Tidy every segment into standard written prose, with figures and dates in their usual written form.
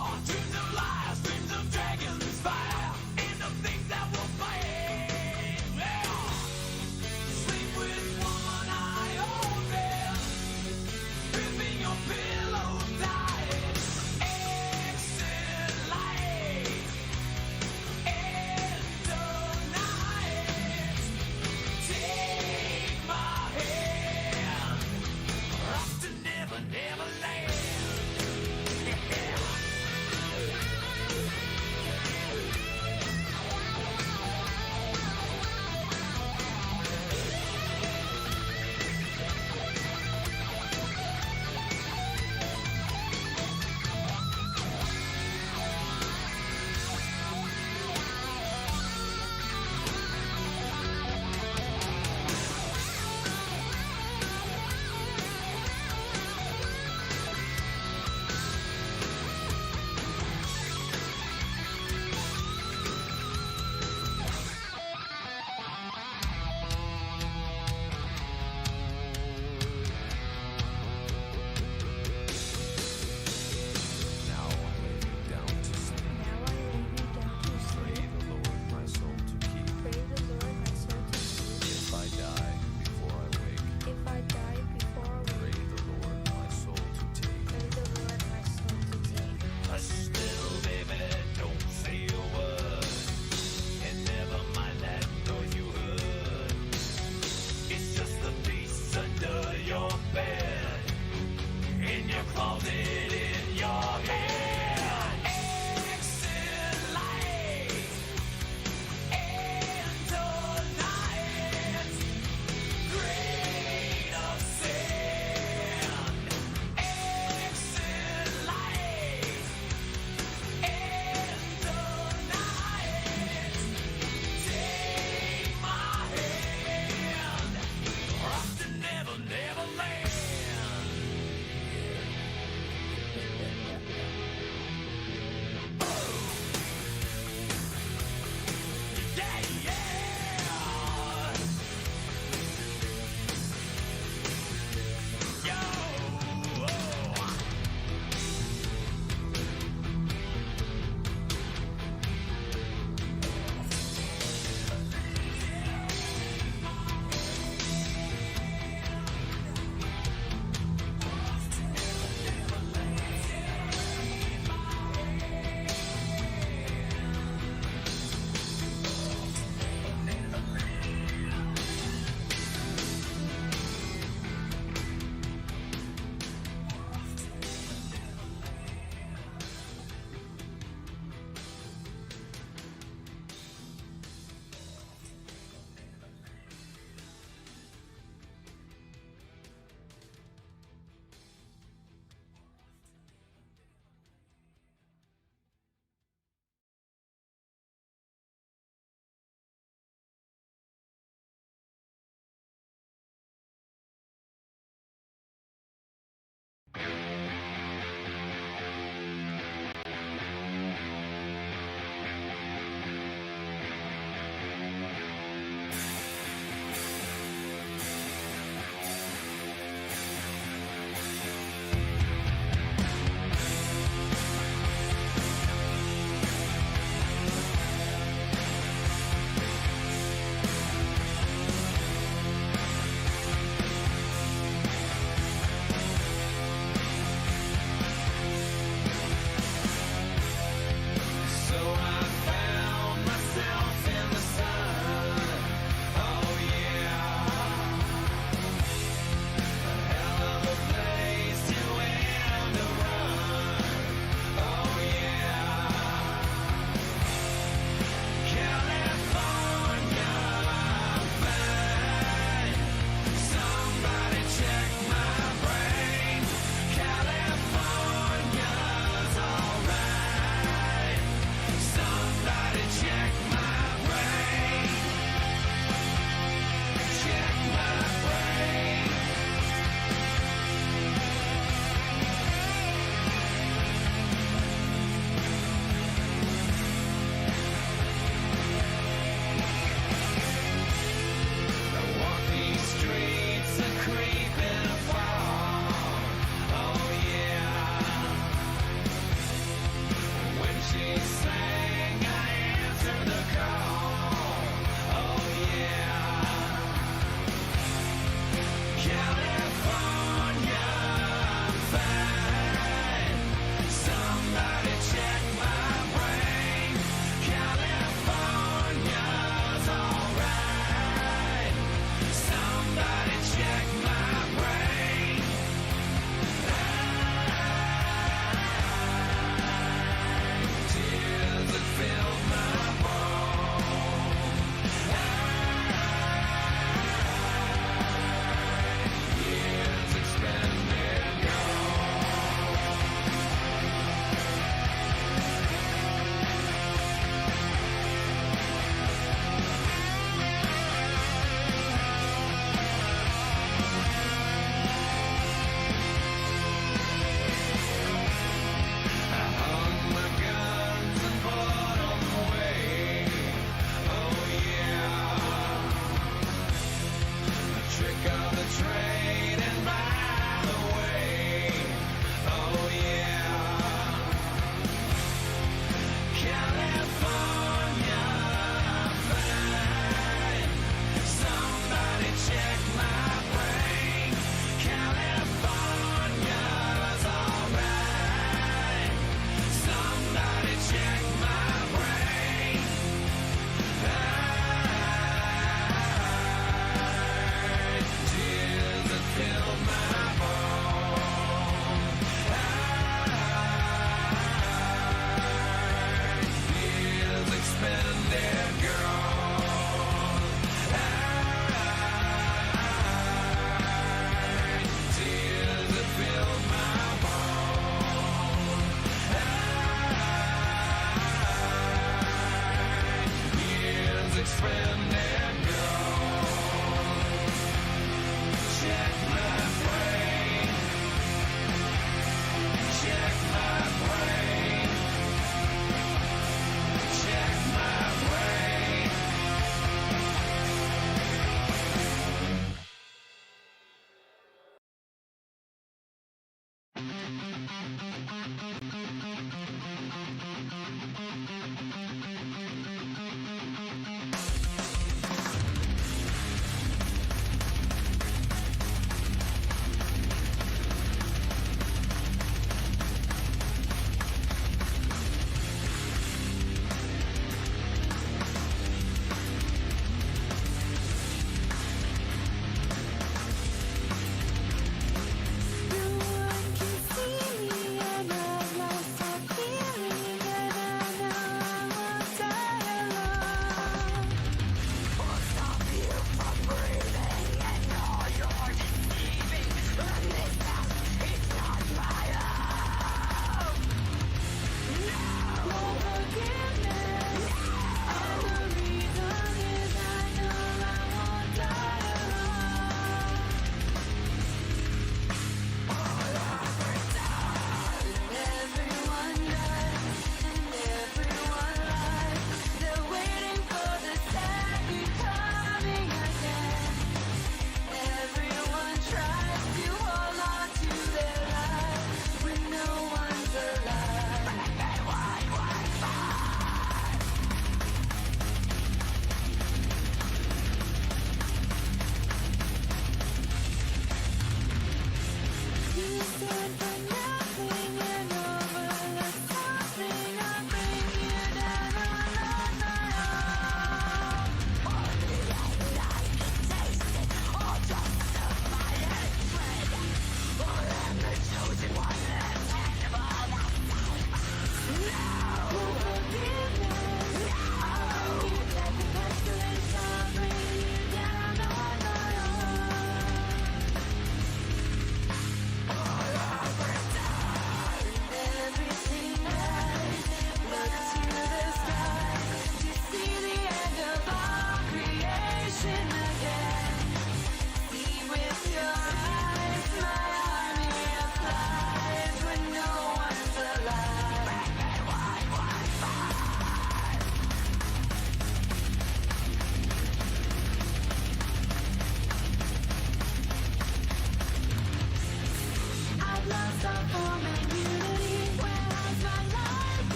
Dreams of lies, dreams of dragons, fire, and the things that will fade. Yeah. Sleep with one eye open, gripping your pillow tight. Exit light, end of night. Take my hand, off to never, never land. Yeah.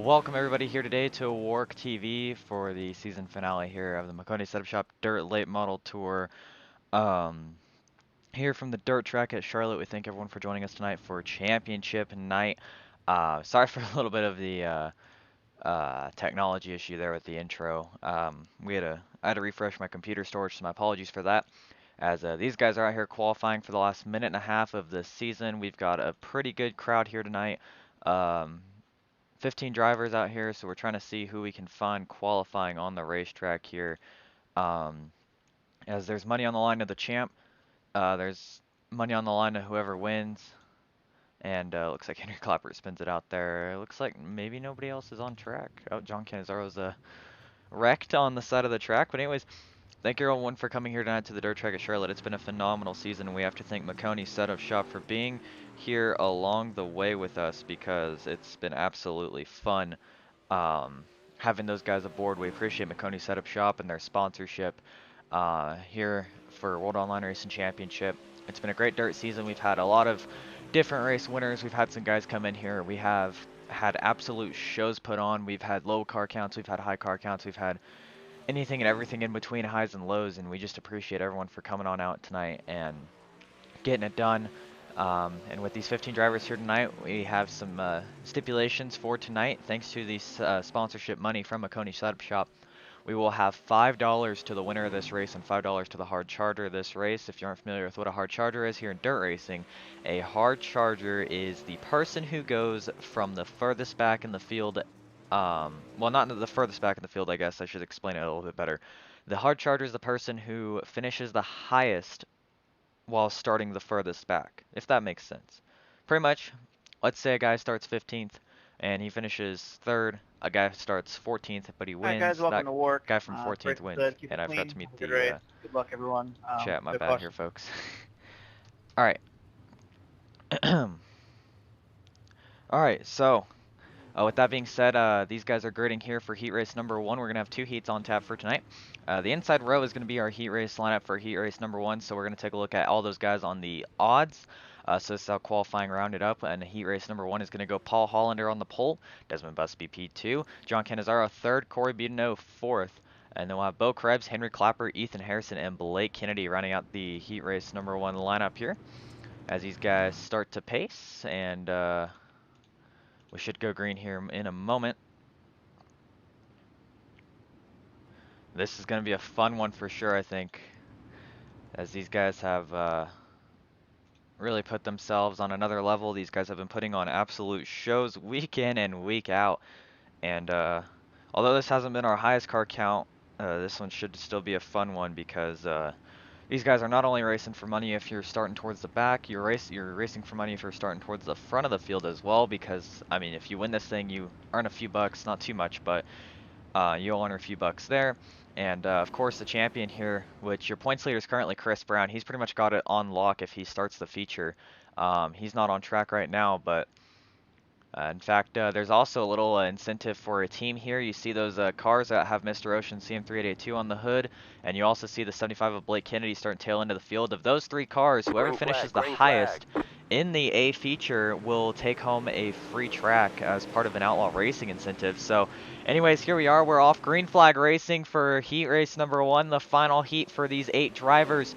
Welcome everybody here today to WORC TV for the season finale here of the Maconi Setup Shop Dirt Late Model Tour. Um, Here from the dirt track at Charlotte, we thank everyone for joining us tonight for championship night. Sorry for a little bit of the technology issue there with the intro. I had to refresh my computer storage, so my apologies for that. As these guys are out here qualifying for the last minute and a half of the season, we've got a pretty good crowd here tonight. Um, 15 drivers out here, so we're trying to see who we can find qualifying on the racetrack here. Um, as there's money on the line of the champ, there's money on the line of whoever wins, and looks like Henry Klappert spins it out there. It looks like maybe nobody else is on track. Oh, John Canizaro's wrecked on the side of the track, but anyways, thank you everyone for coming here tonight to the dirt track at Charlotte. It's been a phenomenal season, and we have to thank Maconi Setup Shop for being here along the way with us because it's been absolutely fun having those guys aboard. We appreciate Maconi Setup Shop and their sponsorship here for World Online Racing Championship. It's been a great dirt season. We've had a lot of different race winners. We've had some guys come in here. We have had absolute shows put on. We've had low car counts. We've had high car counts. We've had anything and everything in between, highs and lows, and we just appreciate everyone for coming on out tonight and getting it done. And with these 15 drivers here tonight, we have some stipulations for tonight. Thanks to the sponsorship money from Maconi Setup Shop, we will have $5 to the winner of this race and $5 to the hard charger of this race. If you aren't familiar with what a hard charger is here in dirt racing, a hard charger is the person who goes from the furthest back in the field. Well, not the furthest back in the field, I guess I should explain it a little bit better. The hard charger is the person who finishes the highest while starting the furthest back, if that makes sense. Pretty much, let's say a guy starts 15th and he finishes third. A guy starts 14th, but he Hi guys, wins. welcome That to WORC. guy from Pray 14th for wins. good, keep And it I forgot clean, to mute have a good the race. Good luck everyone. chat. My Good bad here, question. folks. All right. All right. So, with that being said, these guys are gridding here for heat race number 1. We're gonna have 2 heats on tap for tonight. The inside row is gonna be our heat race lineup for heat race number 1. So we're gonna take a look at all those guys on the odds. So this is how qualifying rounded up. And heat race number 1 is gonna go Paul Hollander on the pole, Desmond Busby P2, John Canizaro 3rd, Corey Budino 4th. And then we'll have Bo Krebs, Henry Klappert, Ethan Harrison, and Blake Kennedy rounding out the heat race number 1 lineup here. As these guys start to pace, and we should go green here in a moment. This is going to be a fun one for sure, I think, as these guys have really put themselves on another level. These guys have been putting on absolute shows week in and week out. And although this hasn't been our highest car count, this one should still be a fun one because these guys are not only racing for money if you're starting towards the back, you're racing for money if you're starting towards the front of the field as well. Because I mean, if you win this thing, you earn a few bucks, not too much, but you'll earn a few bucks there. And of course, the champion here, which your points leader is currently Chris Brown. He's pretty much got it on lock if he starts the feature. He's not on track right now, but in fact, there's also a little incentive for a team here. You see those cars that have Mr. Ocean CM3882 on the hood, and you also see the 75 of Blake Kennedy starting tail into the field. Of those 3 cars, whoever finishes the highest in the A feature will take home a free track as part of an Outlaw Racing incentive. So anyways, here we are. We're off green flag racing for heat race number 1, the final heat for these 8 drivers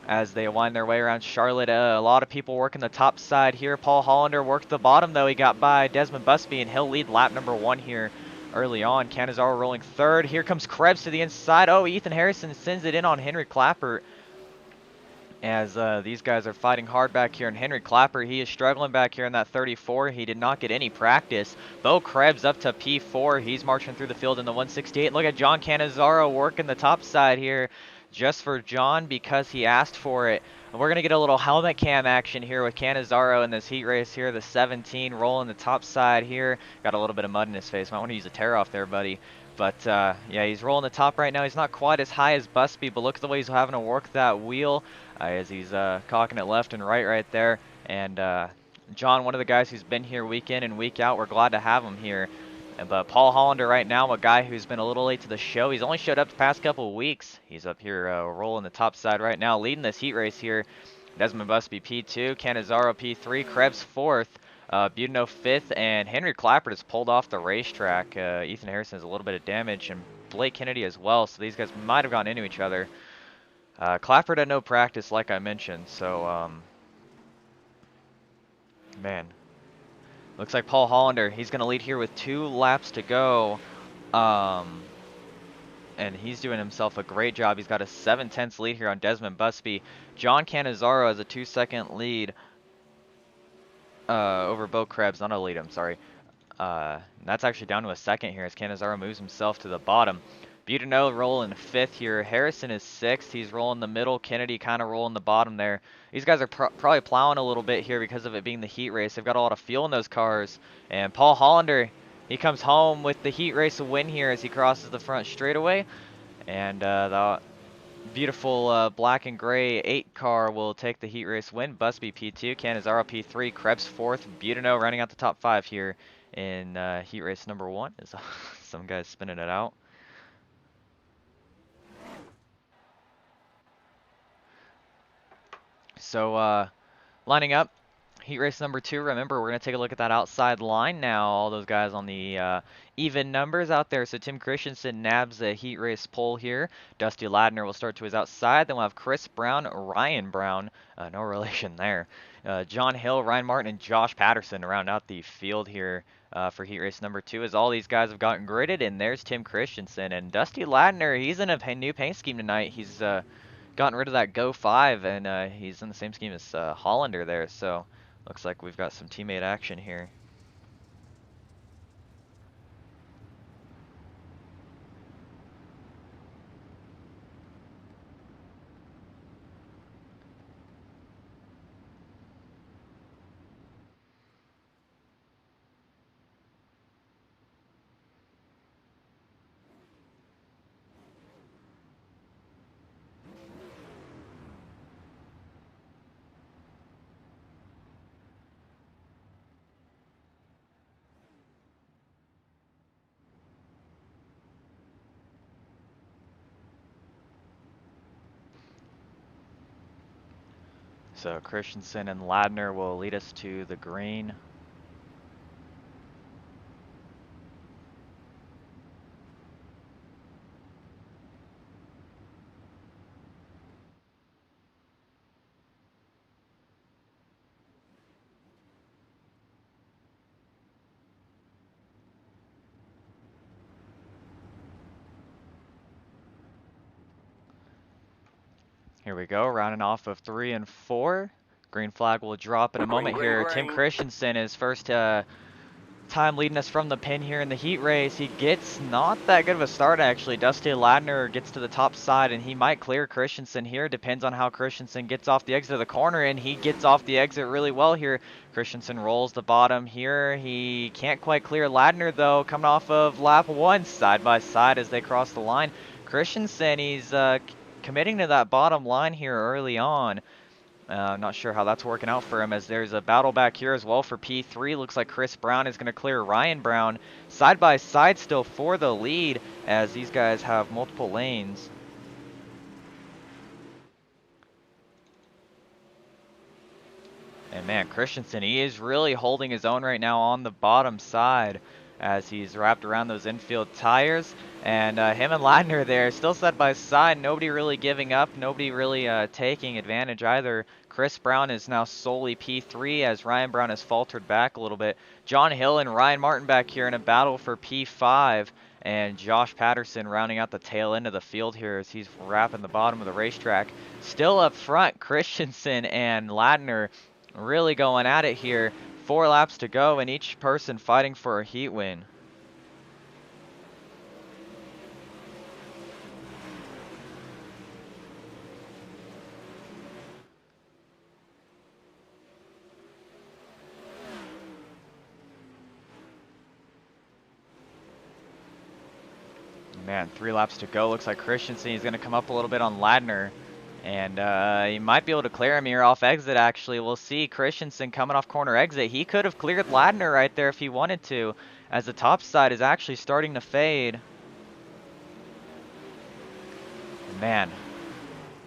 as they wind their way around Charlotte. A lot of people working the top side here. Paul Hollander worked the bottom, though. He got by Desmond Busby, and he'll lead lap number 1 here early on. Canizaro rolling 3rd. Here comes Krebs to the inside. Oh, Ethan Harrison sends it in on Henry Klappert as these guys are fighting hard back here. And Henry Klappert, he is struggling back here in that 34. He did not get any practice. Bo Krebs up to P4. He's marching through the field in the 168. Look at John Canizaro working the top side here just for John because he asked for it. And we're going to get a little helmet cam action here with Canizaro in this heat race here. The 17 rolling the top side here. Got a little bit of mud in his face. Might want to use a tear off there, buddy. But yeah, he's rolling the top right now. He's not quite as high as Busby, but look at the way he's having to work that wheel as he's cocking it left and right there. And John, one of the guys who's been here week in and week out, we're glad to have him here. But Paul Hollander right now, a guy who's been a little late to the show. He's only showed up the past couple of weeks. He's up here rolling the top side right now, leading this heat race here. Desmond Busby P2, Canizaro P3, Krebs 4th. Budino 5th, and Henry Klappert is pulled off the racetrack. Ethan Harrison has a little bit of damage, and Blake Kennedy as well, so these guys might have gone into each other. Klappert had no practice, like I mentioned, so, man. Looks like Paul Hollander, he's going to lead here with 2 laps to go. And he's doing himself a great job. He's got a 7/10 lead here on Desmond Busby. John Cannizzaro has a 2-second lead over Bo Krebs. Not a lead, I'm sorry. That's actually down to a second here as Cannizzaro moves himself to the bottom. Budino rolling 5th here. Harrison is 6th. He's rolling the middle. Kennedy kind of rolling the bottom there. These guys are probably plowing a little bit here because of it being the heat race. They've got a lot of fuel in those cars. And Paul Hollander, he comes home with the heat race win here as he crosses the front straightaway. And the beautiful black and gray 8 car will take the heat race win. Busby P2, Cannizzaro P3, Krebs 4th, Budino rounding out the top 5 here in heat race number 1. Is some guys spinning it out. So lining up, heat race number 2. Remember, we're going to take a look at that outside line now. All those guys on the even numbers out there. So Tim Christensen nabs a heat race pole here. Dusty Ladner will start to his outside. Then we'll have Chris Brown, Ryan Brown, no relation there. John Hill, Ryan Martin, and Josh Patterson to round out the field here for heat race number 2 as all these guys have gotten gridded. And there's Tim Christensen. And Dusty Ladner, he's in a new paint scheme tonight. He's gotten rid of that Go 5, and he's in the same scheme as Hollander there. So looks like we've got some teammate action here. So Christensen and Ladner will lead us to the green. Here we go, rounding off of 3 and 4. Green flag will drop in a moment here. Tim Christensen, his first time leading us from the pin here in the heat race. He gets not that good of a start actually. Dusty Ladner gets to the top side and he might clear Christensen here. Depends on how Christensen gets off the exit of the corner, and he gets off the exit really well here. Christensen rolls the bottom here. He can't quite clear Ladner though, coming off of lap 1 side by side as they cross the line. Christensen, he's committing to that bottom line here early on. I'm not sure how that's working out for him as there's a battle back here as well for P3. Looks like Chris Brown is going to clear Ryan Brown side by side still for the lead as these guys have multiple lanes. And man, Christensen, he is really holding his own right now on the bottom side as he's wrapped around those infield tires. And him and Ladner there, still side by side, nobody really giving up, nobody really taking advantage either. Chris Brown is now solely P3 as Ryan Brown has faltered back a little bit. John Hill and Ryan Martin back here in a battle for P5. And Josh Patterson rounding out the tail end of the field here as he's wrapping the bottom of the racetrack. Still up front, Christensen and Ladner really going at it here. 4 laps to go and each person fighting for a heat win. Man, 3 laps to go. Looks like Christensen is going to come up a little bit on Ladner. And he might be able to clear him here off exit, actually. We'll see Christensen coming off corner exit. He could have cleared Ladner right there if he wanted to, as the top side is actually starting to fade. Man,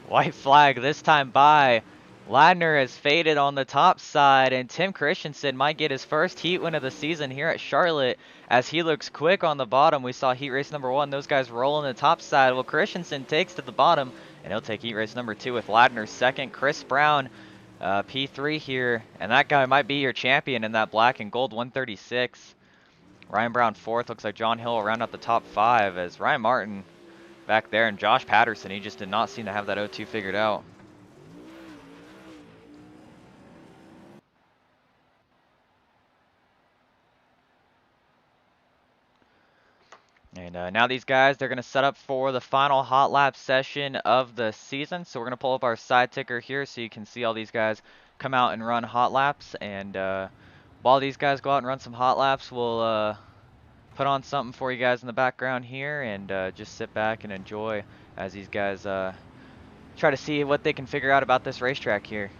white flag this time by Ladner has faded on the top side, and Tim Christensen might get his first heat win of the season here at Charlotte as he looks quick on the bottom. We saw heat race number 1, those guys rolling the top side. Well, Christensen takes to the bottom, and he'll take heat race number 2 with Ladner second. Chris Brown, P3 here, and that guy might be your champion in that black and gold 136. Ryan Brown fourth. Looks like John Hill will round out the top 5 as Ryan Martin back there, and Josh Patterson, he just did not seem to have that 0-2 figured out. And now these guys, they're going to set up for the final hot lap session of the season. So we're going to pull up our side ticker here so you can see all these guys come out and run hot laps. And while these guys go out and run some hot laps, we'll put on something for you guys in the background here and just sit back and enjoy as these guys try to see what they can figure out about this racetrack here.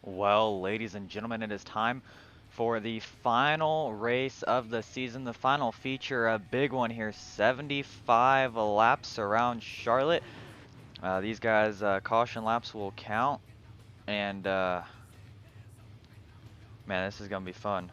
Well, ladies and gentlemen, it is time for the final race of the season, the final feature, a big one here, 75 laps around Charlotte. These guys, caution laps will count, and man, this is gonna be fun.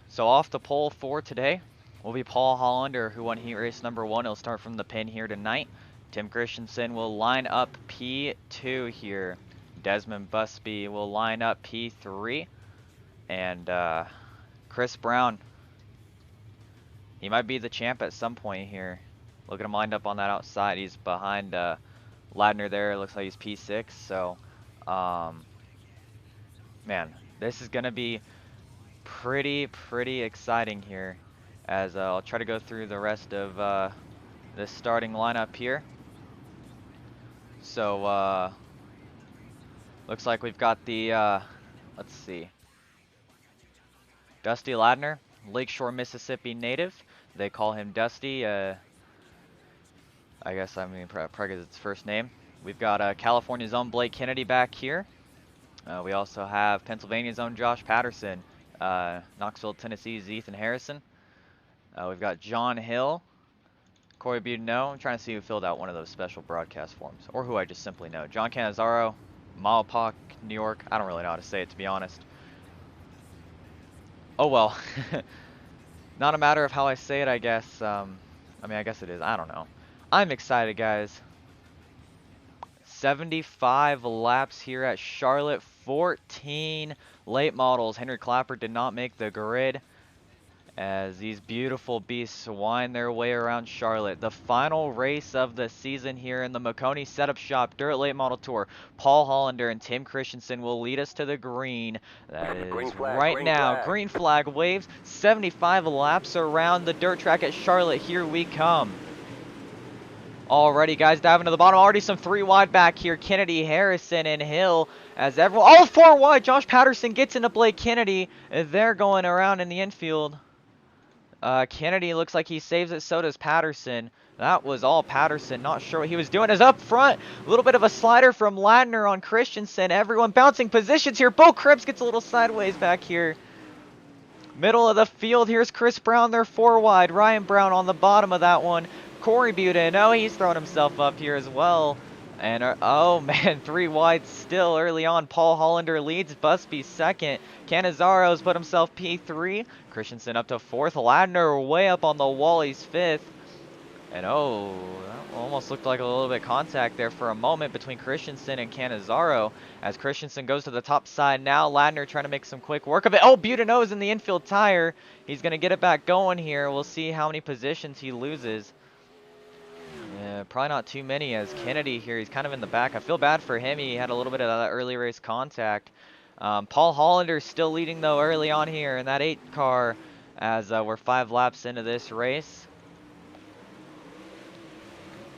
So off the pole for today will be Paul Hollander, who won heat race number 1. He'll start from the pin here tonight. Tim Christensen will line up P2 here. Desmond Busby will line up P3. And Chris Brown, he might be the champ at some point here. Look at him lined up on that outside. He's behind Ladner there. Looks like he's P6. So, man, this is going to be pretty exciting here, as I'll try to go through the rest of this starting lineup here. So Looks like we've got the, let's see, Dusty Ladner, Lakeshore, Mississippi native. They call him Dusty. I guess I mean probably it's his first name. We've got California's own Blake Kennedy back here. We also have Pennsylvania's own Josh Patterson, Knoxville, Tennessee's Ethan Harrison. We've got John Hill, Corey Budino. I'm trying to see who filled out one of those special broadcast forms, or who I just simply know. John Canizaro, Malpac, New York. I don't really know how to say it, to be honest. Oh well. Not a matter of how I say it, I guess. I mean, I guess it is. I don't know. I'm excited, guys. 75 laps here at Charlotte. 14 late models. Henry Klappert did not make the grid as these beautiful beasts wind their way around Charlotte. The final race of the season here in the Maconi Setup Shop Dirt Late Model Tour. Paul Hollander and Tim Christensen will lead us to the green. That is Green flag, right green now. flag. Green flag waves. 75 laps around the dirt track at Charlotte. Here we come. Alrighty, guys, diving to the bottom. Already some 3 wide back here. Kennedy, Harrison, and Hill. As everyone, oh, 4 wide. Josh Patterson gets into Blake Kennedy. They're going around in the infield. Kennedy looks like he saves it. So does Patterson. That was all Patterson. Not sure what he was doing. Is up front. A little bit of a slider from Ladner on Christensen. Everyone bouncing positions here. Bo Krebs gets a little sideways back here. Middle of the field. Here's Chris Brown. They're 4 wide. Ryan Brown on the bottom of that one. Corey Budin. Oh, he's throwing himself up here as well. And, oh man, 3 wide still early on. Paul Hollander leads. Busby second. Canizaro's put himself P3. Christensen up to 4th. Ladner way up on the wall. He's 5th. And oh, that almost looked like a little bit of contact there for a moment between Christensen and Canizaro. As Christensen goes to the top side now. Ladner trying to make some quick work of it. Oh, Budino's in the infield tire. He's going to get it back going here. We'll see how many positions he loses. Yeah, probably not too many as Kennedy here. He's kind of in the back. I feel bad for him. He had a little bit of that early race contact. Paul Hollander still leading though early on here in that 8 car as we're 5 laps into this race.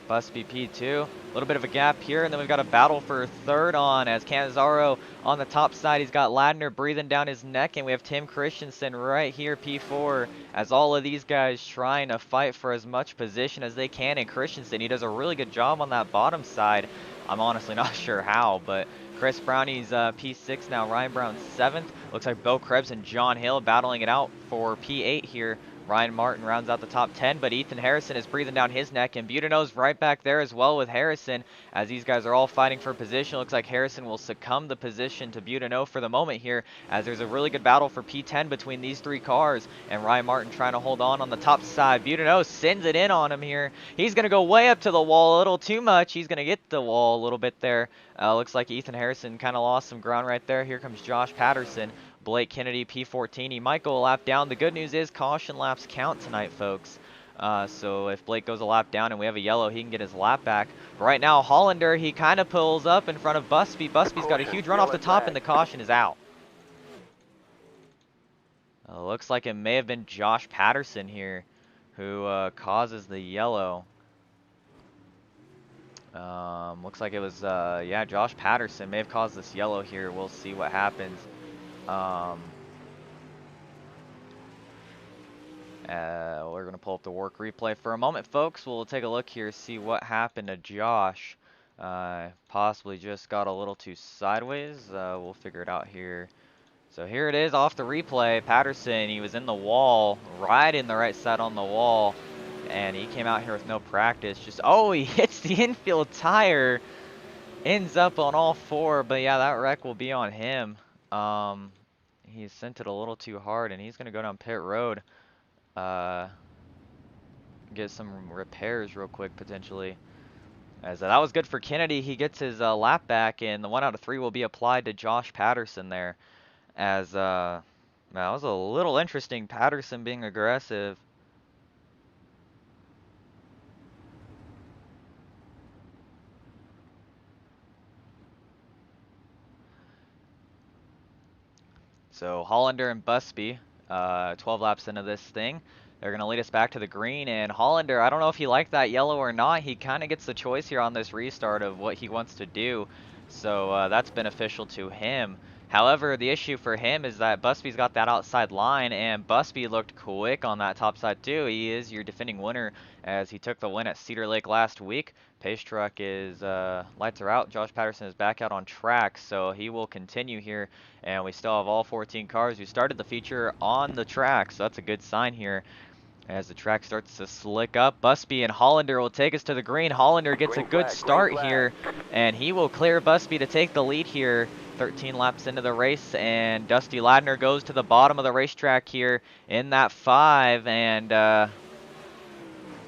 Busby P2. A little bit of a gap here, and then we've got a battle for 3rd on as Canizaro on the top side. He's got Ladner breathing down his neck, and we have Tim Christensen right here, P4, as all of these guys trying to fight for as much position as they can. And Christensen, he does a really good job on that bottom side. I'm honestly not sure how, but Chris Brown, he's P6 now. Ryan Brown 7th. Looks like Bo Krebs and John Hill battling it out for P8 here. Ryan Martin rounds out the top 10, but Ethan Harrison is breathing down his neck, and Budino's right back there as well with Harrison, as these guys are all fighting for position. Looks like Harrison will succumb the position to Budino for the moment here, as there's a really good battle for P10 between these 3 cars, and Ryan Martin trying to hold on the top side. Budino sends it in on him here. He's going to go way up to the wall a little too much. He's going to get the wall a little bit there. Looks like Ethan Harrison kind of lost some ground right there. Here comes Josh Patterson. Blake Kennedy, P14. He might go a lap down. The good news is caution laps count tonight, folks. So if Blake goes a lap down and we have a yellow, he can get his lap back. But right now, Hollander, he kind of pulls up in front of Busby. Busby's got a huge run off the top, and the caution is out. Looks like it may have been Josh Patterson here who causes the yellow. Looks like it was, yeah, Josh Patterson may have caused this yellow here. We'll see what happens. We're going to pull up the WORC replay for a moment, folks. We'll take a look here, see what happened to Josh. Possibly just got a little too sideways. We'll figure it out here. So here it is off the replay. Patterson, he was in the wall, right in the right side on the wall, and he came out here with no practice. Just, oh, he hits the infield tire. Ends up on all 4, but yeah, that wreck will be on him. He sent it a little too hard, and he's going to go down pit road. Get some repairs real quick, potentially. As that was good for Kennedy. He gets his lap back, and the 1 out of 3 will be applied to Josh Patterson there. As, that was a little interesting. Patterson being aggressive. So Hollander and Busby, 12 laps into this thing. They're going to lead us back to the green, and Hollander, I don't know if he liked that yellow or not. He kind of gets the choice here on this restart of what he wants to do. So that's beneficial to him. However, the issue for him is that Busby's got that outside line, and Busby looked quick on that top side too. He is your defending winner as he took the win at Cedar Lake last week. Pace truck is lights are out. Josh Patterson is back out on track, so he will continue here, and we still have all 14 cars. We started the feature on the track, so that's a good sign here. As the track starts to slick up, Busby and Hollander will take us to the green. Hollander gets a good start here, and he will clear Busby to take the lead here. 13 laps into the race, and Dusty Ladner goes to the bottom of the racetrack here in that 5, and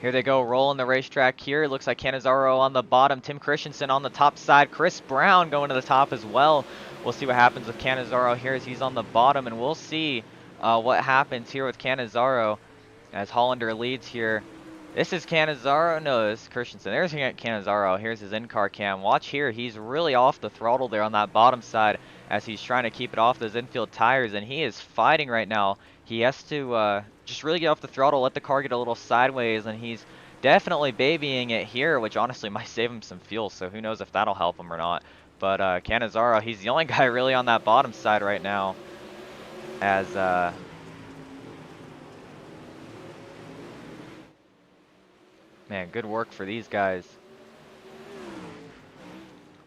here they go, rolling the racetrack here. It looks like Canizaro on the bottom, Tim Christensen on the top side, Chris Brown going to the top as well. We'll see what happens with Canizaro here as he's on the bottom, and we'll see what happens here with Canizaro as Hollander leads here. This is Canizaro. No, this is Christensen. There's Canizaro. Here's his in-car cam. Watch here. He's really off the throttle there on that bottom side as he's trying to keep it off those infield tires, and he is fighting right now. He has to just really get off the throttle, let the car get a little sideways, and he's definitely babying it here, which honestly might save him some fuel, so who knows if that'll help him or not. But Canizaro, he's the only guy really on that bottom side right now as man, good work for these guys.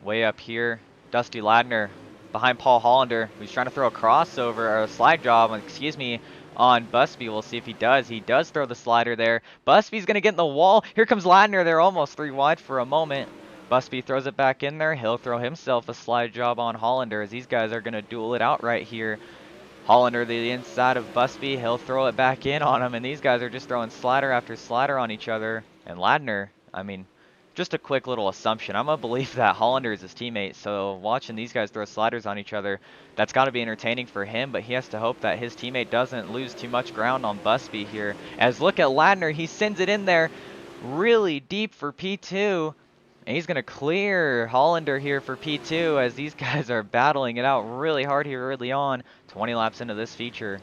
Way up here, Dusty Ladner behind Paul Hollander, who's trying to throw a crossover, or a slide job, excuse me, on Busby. We'll see if he does. He does throw the slider there. Busby's going to get in the wall. Here comes Ladner. They're almost 3 wide for a moment. Busby throws it back in there. He'll throw himself a slide job on Hollander as these guys are going to duel it out right here. Hollander the inside of Busby. He'll throw it back in on him, and these guys are just throwing slider after slider on each other. And Ladner, I mean, just a quick little assumption. I'm going to believe that Hollander is his teammate, so watching these guys throw sliders on each other, that's got to be entertaining for him, but he has to hope that his teammate doesn't lose too much ground on Busby here. As look at Ladner, he sends it in there really deep for P2, and he's going to clear Hollander here for P2 as these guys are battling it out really hard here early on. 20 laps into this feature.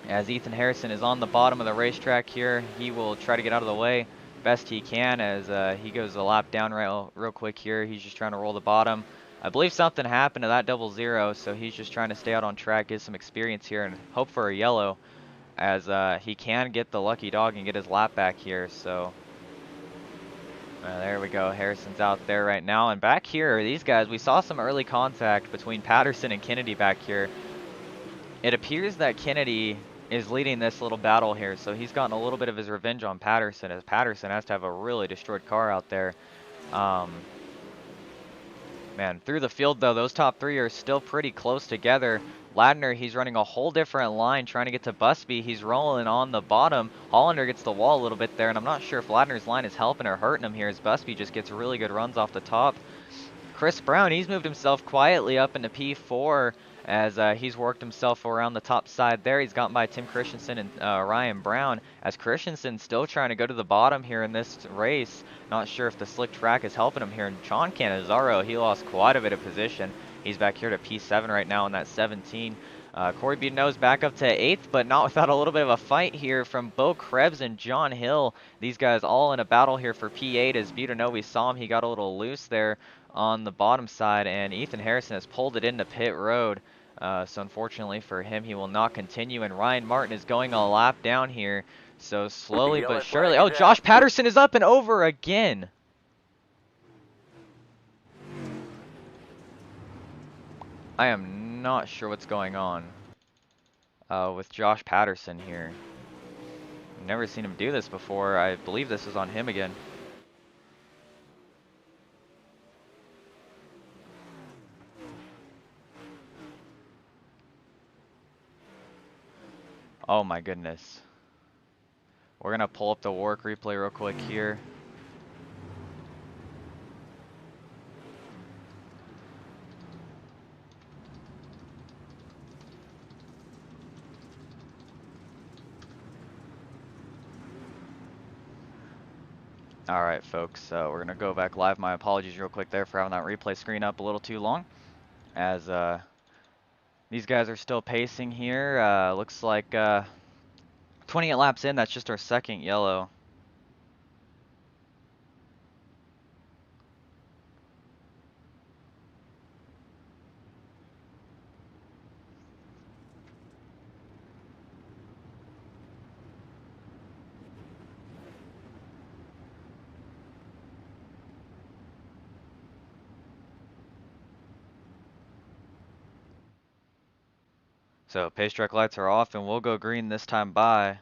As Ethan Harrison is on the bottom of the racetrack here, he will try to get out of the way best he can as he goes a lap down real quick here. He's just trying to roll the bottom. I believe something happened to that 00, so he's just trying to stay out on track, get some experience here, and hope for a yellow as he can get the lucky dog and get his lap back here. So there we go. Harrison's out there right now, and back here, these guys, we saw some early contact between Patterson and Kennedy back here. It appears that Kennedy is leading this little battle here, so he's gotten a little bit of his revenge on Patterson, as Patterson has to have a really destroyed car out there. Man, through the field though, those top 3 are still pretty close together. Ladner, he's running a whole different line trying to get to Busby. He's rolling on the bottom. Hollander gets the wall a little bit there, and I'm not sure if Ladner's line is helping or hurting him here as Busby just gets really good runs off the top. Chris Brown, he's moved himself quietly up into P4 as he's worked himself around the top side there. He's gotten by Tim Christensen and Ryan Brown, as Christensen's still trying to go to the bottom here in this race. Not sure if the slick track is helping him here. And John Canizaro, he lost quite a bit of position. He's back here to P7 right now in that 17. Corey Budeno's back up to 8th, but not without a little bit of a fight here from Bo Krebs and John Hill. These guys all in a battle here for P8 as Budeno, we saw him, he got a little loose there on the bottom side, and Ethan Harrison has pulled it into pit road. So unfortunately for him, he will not continue, and Ryan Martin is going a lap down here. So slowly but surely. Oh, Josh Patterson is up and over again. I am not sure what's going on with Josh Patterson here. Never seen him do this before. I believe this is on him again. Oh my goodness. We're gonna pull up the WORC replay real quick here. Alright folks, so we're gonna go back live. My apologies real quick there for having that replay screen up a little too long, as these guys are still pacing here. Looks like 28 laps in, that's just our second yellow. So pace track lights are off and we'll go green this time by.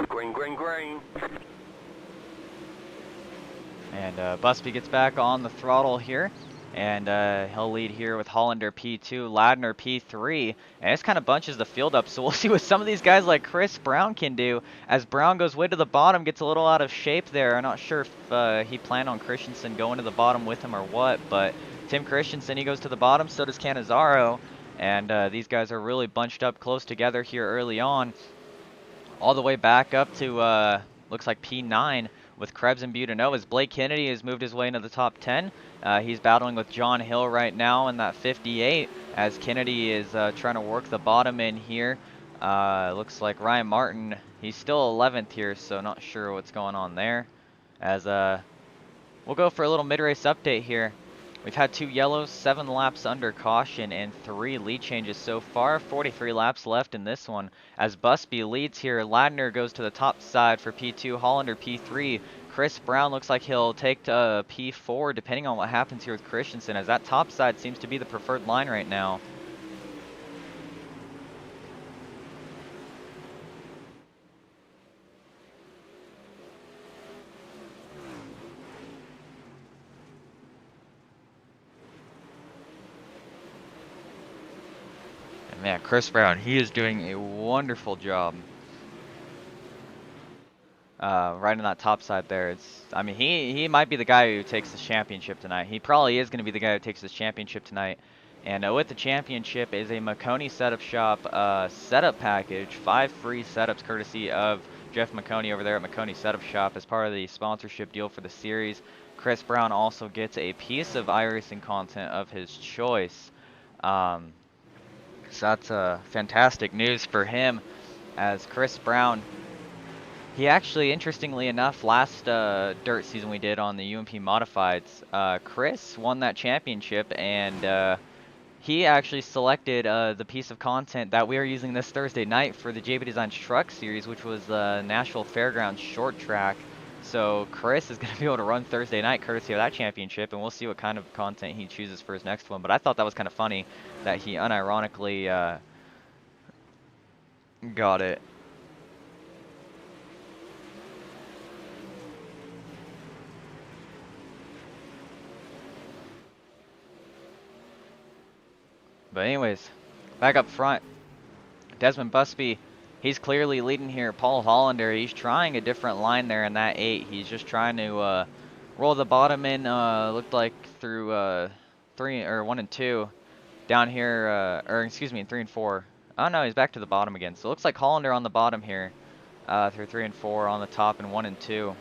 Green, green, green. And Busby gets back on the throttle here. And he'll lead here with Hollander P2, Ladner P3. And this kind of bunches the field up. So we'll see what some of these guys like Chris Brown can do. As Brown goes way to the bottom, gets a little out of shape there. I'm not sure if he planned on Christensen going to the bottom with him or what. But Tim Christensen, he goes to the bottom. So does Cannizzaro. And these guys are really bunched up close together here early on. All the way back up to, looks like P9 with Krebs and Budino as Blake Kennedy has moved his way into the top 10. He's battling with John Hill right now in that 58 as Kennedy is trying to work the bottom in here. Looks like Ryan Martin, he's still 11th here, so not sure what's going on there. As we'll go for a little mid-race update here. We've had 2 yellows, 7 laps under caution, and 3 lead changes so far. 43 laps left in this one. As Busby leads here, Ladner goes to the top side for P2, Hollander P3. Chris Brown looks like he'll take to P4 depending on what happens here with Christensen, as that top side seems to be the preferred line right now. Man, Chris Brown, he is doing a wonderful job. Right on that top side there. I mean, he might be the guy who takes the championship tonight. He probably is going to be the guy who takes this championship tonight. And with the championship is a Maconi setup shop setup package. 5 free setups courtesy of Jeff Maconi over there at Maconi Setup Shop as part of the sponsorship deal for the series. Chris Brown also gets a piece of iRacing content of his choice. So that's fantastic news for him, as Chris Brown, he actually, interestingly enough, last dirt season we did on the UMP Modifieds, Chris won that championship, and he actually selected the piece of content that we are using this Thursday night for the JB Designs Truck Series, which was the Nashville Fairgrounds short track. So Chris is going to be able to run Thursday night courtesy of that championship, and we'll see what kind of content he chooses for his next one. But I thought that was kind of funny that he unironically got it. But anyways, back up front, Desmond Busby, he's clearly leading here. Paul Hollander, he's trying a different line there in that 8. He's just trying to roll the bottom in, looked like through 1 and 2. Down here, or excuse me, in 3 and 4. Oh no, he's back to the bottom again. So it looks like Hollander on the bottom here, through 3 and 4, on the top in 1 and 2.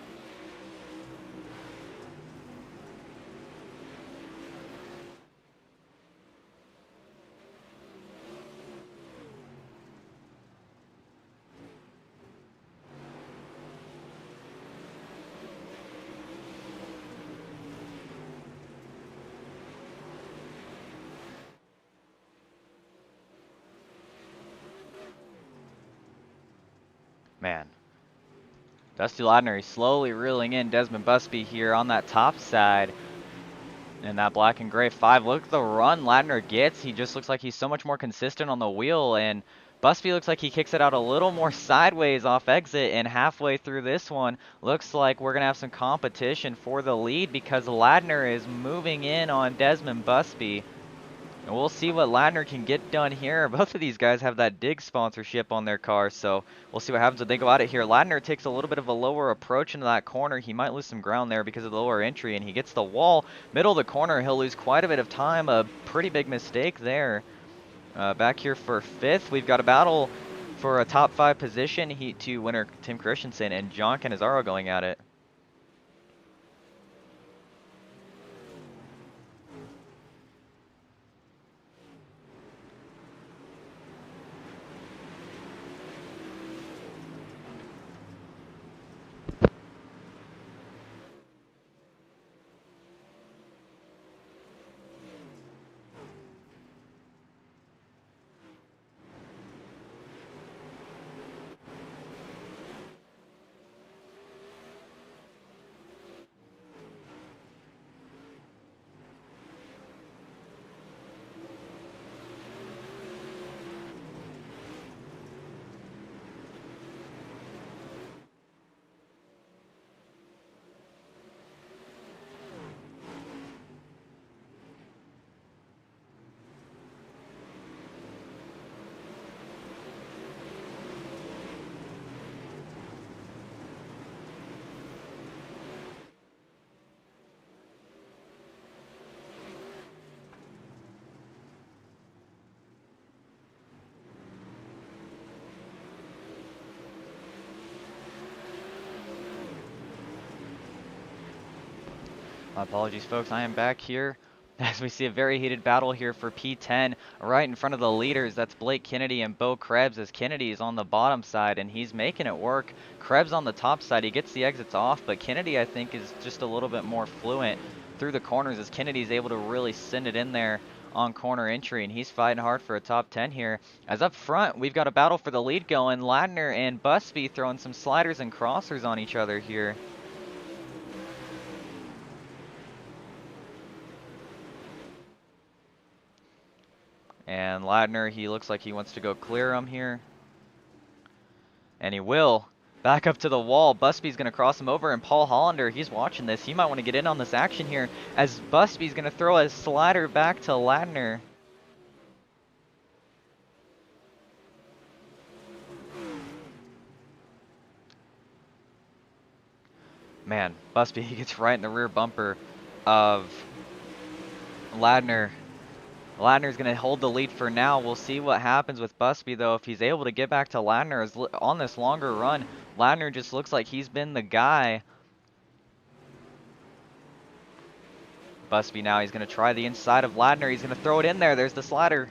Man. Dusty Ladner, he's slowly reeling in Desmond Busby here on that top side. And that black and gray 5. Look at the run Ladner gets. He just looks like he's so much more consistent on the wheel. And Busby looks like he kicks it out a little more sideways off exit. And halfway through this one, looks like we're going to have some competition for the lead because Ladner is moving in on Desmond Busby. And we'll see what Ladner can get done here. Both of these guys have that Dig sponsorship on their car, so we'll see what happens when they go at it here. Ladner takes a little bit of a lower approach into that corner. He might lose some ground there because of the lower entry, and he gets the wall. Middle of the corner, he'll lose quite a bit of time. A pretty big mistake there. Back here for 5th, we've got a battle for a top 5 position. Heat 2 winner Tim Christensen and John Cannizzaro going at it. My apologies, folks. I am back here as we see a very heated battle here for P10 right in front of the leaders. That's Blake Kennedy and Bo Krebs, as Kennedy is on the bottom side and he's making it work. Krebs on the top side. He gets the exits off, but Kennedy, I think, is just a little bit more fluent through the corners as Kennedy's able to really send it in there on corner entry, and he's fighting hard for a top 10 here. As up front, we've got a battle for the lead going. Ladner and Busby throwing some sliders and crossers on each other here. And Ladner, he looks like he wants to go clear him here. And he will. Back up to the wall. Busby's going to cross him over, and Paul Hollander, he's watching this. He might want to get in on this action here as Busby's going to throw a slider back to Ladner. Man, Busby, he gets right in the rear bumper of Ladner. Ladner's going to hold the lead for now. We'll see what happens with Busby, though. If he's able to get back to Ladner on this longer run, Ladner just looks like he's been the guy. Busby now, he's going to try the inside of Ladner. He's going to throw it in there. There's the slider.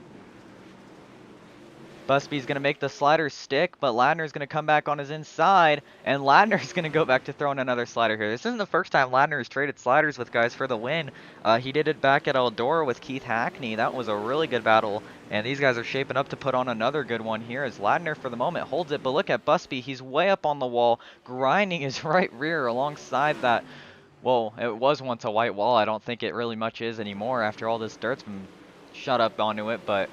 Busby's going to make the slider stick, but Ladner's going to come back on his inside, and Ladner's going to go back to throwing another slider here. This isn't the first time Ladner has traded sliders with guys for the win. He did it back at Eldora with Keith Hackney. That was a really good battle, and these guys are shaping up to put on another good one here as Ladner for the moment holds it, but look at Busby. He's way up on the wall, grinding his right rear alongside that. Well, it was once a white wall. I don't think it really much is anymore after all this dirt's been shut up onto it, but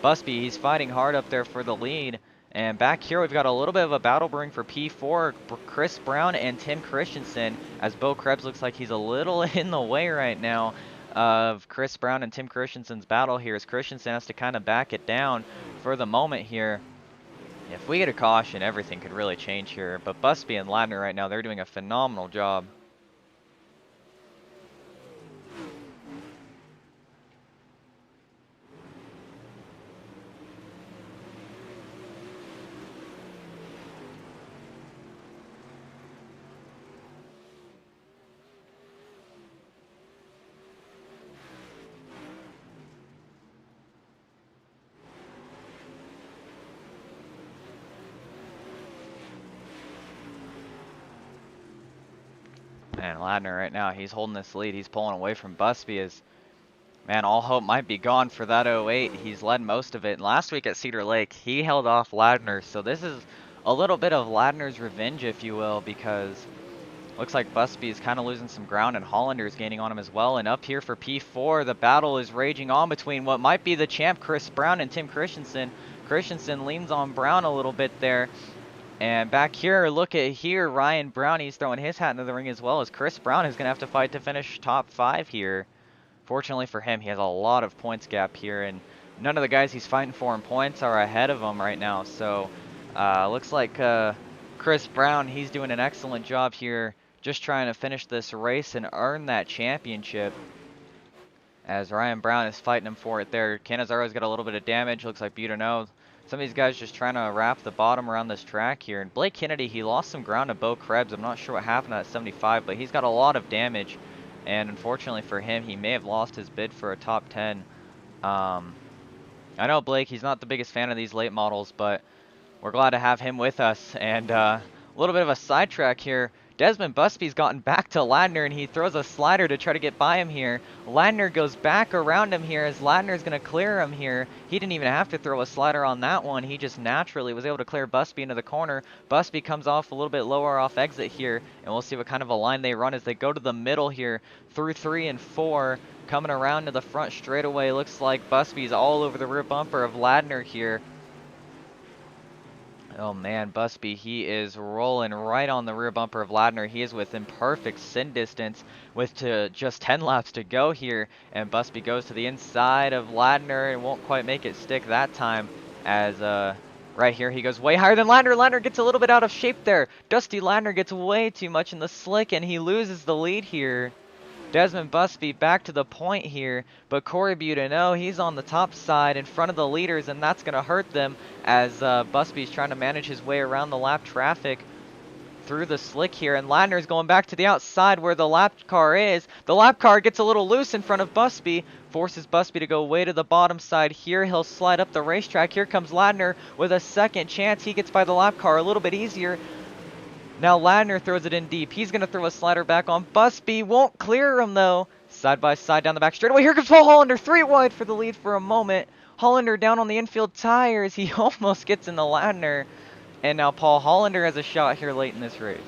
Busby, he's fighting hard up there for the lead. And back here, we've got a little bit of a battle brewing for P4, Chris Brown and Tim Christensen, as Bo Krebs looks like he's a little in the way right now of Chris Brown and Tim Christensen's battle here, as Christensen has to kind of back it down for the moment here. If we get a caution, everything could really change here. But Busby and Ladner right now, they're doing a phenomenal job. Man, Ladner right now, he's holding this lead. He's pulling away from Busby as, man, all hope might be gone for that 08. He's led most of it. And last week at Cedar Lake, he held off Ladner. So this is a little bit of Ladner's revenge, if you will, because looks like Busby is kind of losing some ground and Hollander is gaining on him as well. And up here for P4, the battle is raging on between what might be the champ, Chris Brown, and Tim Christensen. Christensen leans on Brown a little bit there. And back here, look at here, Ryan Brown, he's throwing his hat into the ring as well, as Chris Brown is going to have to fight to finish top 5 here. Fortunately for him, he has a lot of points gap here, and none of the guys he's fighting for in points are ahead of him right now. So, looks like Chris Brown, he's doing an excellent job here, just trying to finish this race and earn that championship. As Ryan Brown is fighting him for it there. Canizaro's got a little bit of damage, looks like Budino. Some of these guys just trying to wrap the bottom around this track here. And Blake Kennedy, he lost some ground to Bo Krebs. I'm not sure what happened at 75, but he's got a lot of damage. And unfortunately for him, he may have lost his bid for a top 10. I know Blake, he's not the biggest fan of these late models, but we're glad to have him with us. And a little bit of a sidetrack here. Desmond Busby's gotten back to Ladner, and he throws a slider to try to get by him here. Ladner goes back around him here as Ladner's going to clear him here. He didn't even have to throw a slider on that one. He just naturally was able to clear Busby into the corner. Busby comes off a little bit lower off exit here, and we'll see what kind of a line they run as they go to the middle here through 3 and 4. Coming around to the front straightaway, looks like Busby's all over the rear bumper of Ladner here. Oh man, Busby, he is rolling right on the rear bumper of Ladner. He is within perfect sin distance with just 10 laps to go here. And Busby goes to the inside of Ladner and won't quite make it stick that time as right here he goes way higher than Ladner. Ladner gets a little bit out of shape there. Dusty Ladner gets way too much in the slick and he loses the lead here. Desmond Busby back to the point here, but Corey Budino, he's on the top side in front of the leaders, and that's going to hurt them as Busby's trying to manage his way around the lap traffic through the slick here, and Ladner's going back to the outside where the lap car is. The lap car gets a little loose in front of Busby, forces Busby to go way to the bottom side here. He'll slide up the racetrack. Here comes Ladner with a second chance. He gets by the lap car a little bit easier. Now Ladner throws it in deep. He's going to throw a slider back on Busby. Won't clear him though. Side by side down the back straightaway. Here comes Paul Hollander, 3 wide for the lead for a moment. Hollander down on the infield tires. He almost gets into Ladner. And now Paul Hollander has a shot here late in this race.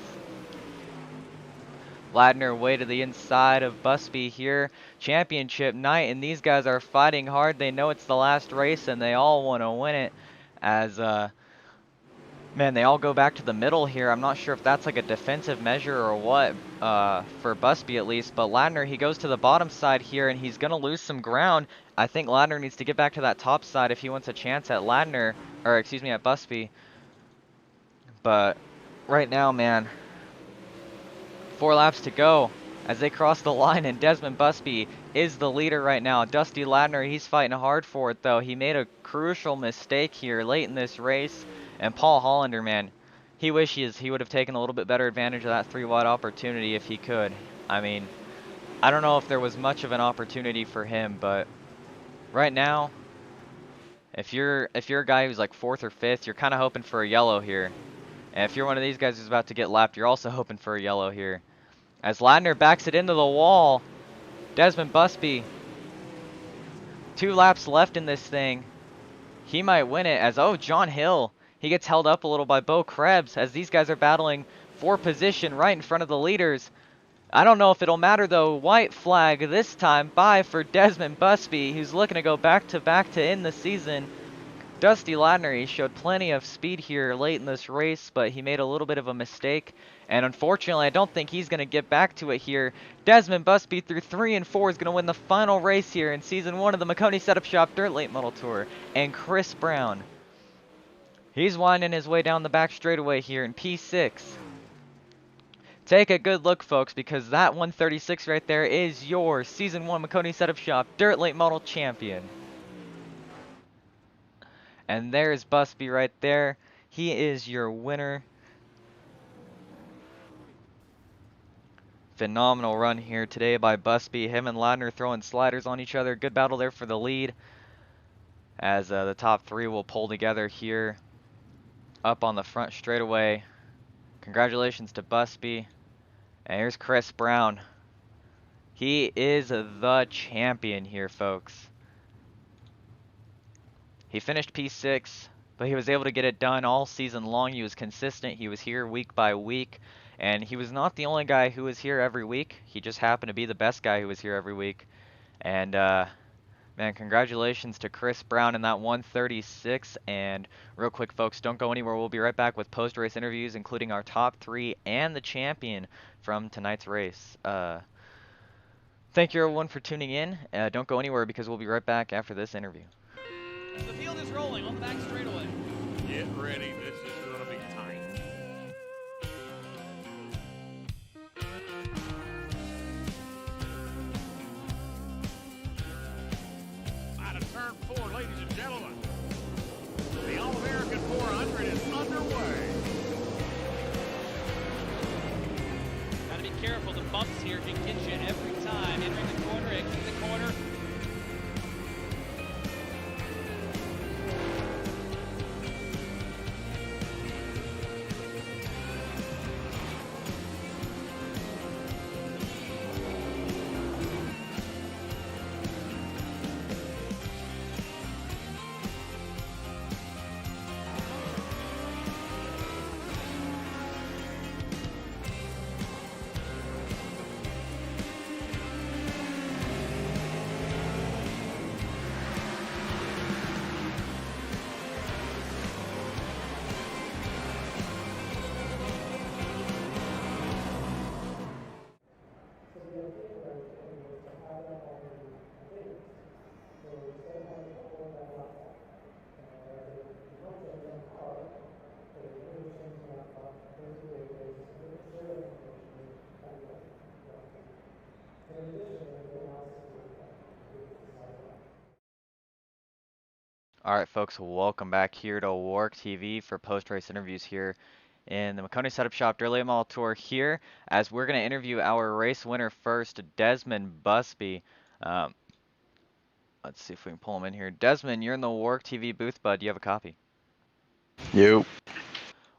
Ladner way to the inside of Busby here. Championship night, and these guys are fighting hard. They know it's the last race, and they all want to win it. As, man, they all go back to the middle here. I'm not sure if that's like a defensive measure or what, for Busby at least. But Ladner, he goes to the bottom side here, and he's going to lose some ground. I think Ladner needs to get back to that top side if he wants a chance at Ladner, or excuse me, at Busby. But right now, man, 4 laps to go as they cross the line, and Desmond Busby is the leader right now. Dusty Ladner, he's fighting hard for it, though. He made a crucial mistake here late in this race. And Paul Hollander, man, he wishes he would have taken a little bit better advantage of that 3 wide opportunity if he could. I mean, I don't know if there was much of an opportunity for him, but right now, if you're a guy who's like 4th or 5th, you're kind of hoping for a yellow here. And if you're one of these guys who's about to get lapped, you're also hoping for a yellow here. As Ladner backs it into the wall, Desmond Busby, 2 laps left in this thing. He might win it as, oh, John Hill, he gets held up a little by Bo Krebs as these guys are battling for position right in front of the leaders. I don't know if it'll matter though. White flag this time by for Desmond Busby, who's looking to go back-to-back to end the season. Dusty Ladner, he showed plenty of speed here late in this race, but he made a little bit of a mistake. And unfortunately, I don't think he's going to get back to it here. Desmond Busby through 3 and 4 is going to win the final race here in Season 1 of the Maconi Setup Shop Dirt Late Model Tour. And Chris Brown, he's winding his way down the back straightaway here in P6. Take a good look, folks, because that 136 right there is your Season 1 Maconi Setup Shop Dirt Late Model Champion. And there's Busby right there. He is your winner. Phenomenal run here today by Busby. Him and Ladner throwing sliders on each other. Good battle there for the lead. As the top 3 will pull together here up on the front straightaway. Congratulations to Busby. And here's Chris Brown. He is the champion here, folks. He finished P6, but he was able to get it done all season long. He was consistent. He was here week by week. And he was not the only guy who was here every week. He just happened to be the best guy who was here every week. And, man, congratulations to Chris Brown in that 136. And real quick, folks, don't go anywhere. We'll be right back with post-race interviews, including our top 3 and the champion from tonight's race. Thank you, everyone, for tuning in. Don't go anywhere because we'll be right back after this interview. The field is rolling on the back straightaway. Get ready, this is going to be tight. Out of turn 4, ladies and gentlemen, the All-American 400 is underway. Gotta be careful, the bumps here can get you every time. Entering the corner, exiting the corner. Alright, folks, welcome back here to WORC TV for post-race interviews here in the Maconi Setup Shop Dirt Late Model Tour here, as we're going to interview our race winner first, Desmond Busby. Um, let's see if we can pull him in here. Desmond, you're in the WORC TV booth, bud. Do you have a copy? You.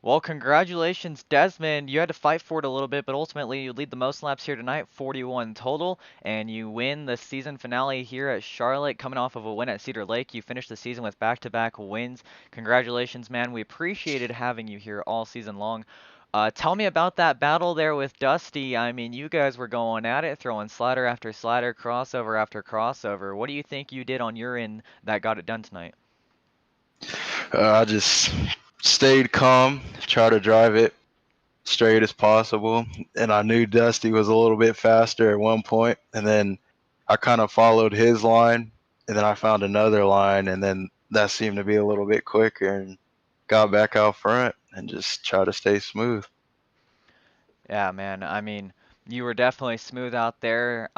Well, congratulations, Desmond. You had to fight for it a little bit, but ultimately you lead the most laps here tonight, 41 total, and you win the season finale here at Charlotte, coming off of a win at Cedar Lake. You finished the season with back-to-back wins. Congratulations, man. We appreciated having you here all season long. Tell me about that battle there with Dusty. I mean, you guys were going at it, throwing slider after slider, crossover after crossover. What do you think you did on your end that got it done tonight? I just stayed calm, tried to drive it straight as possible, and I knew Dusty was a little bit faster at one point, and then I kind of followed his line, and then I found another line, and then that seemed to be a little bit quicker, and got back out front and just try to stay smooth. Yeah, man. I mean, you were definitely smooth out there.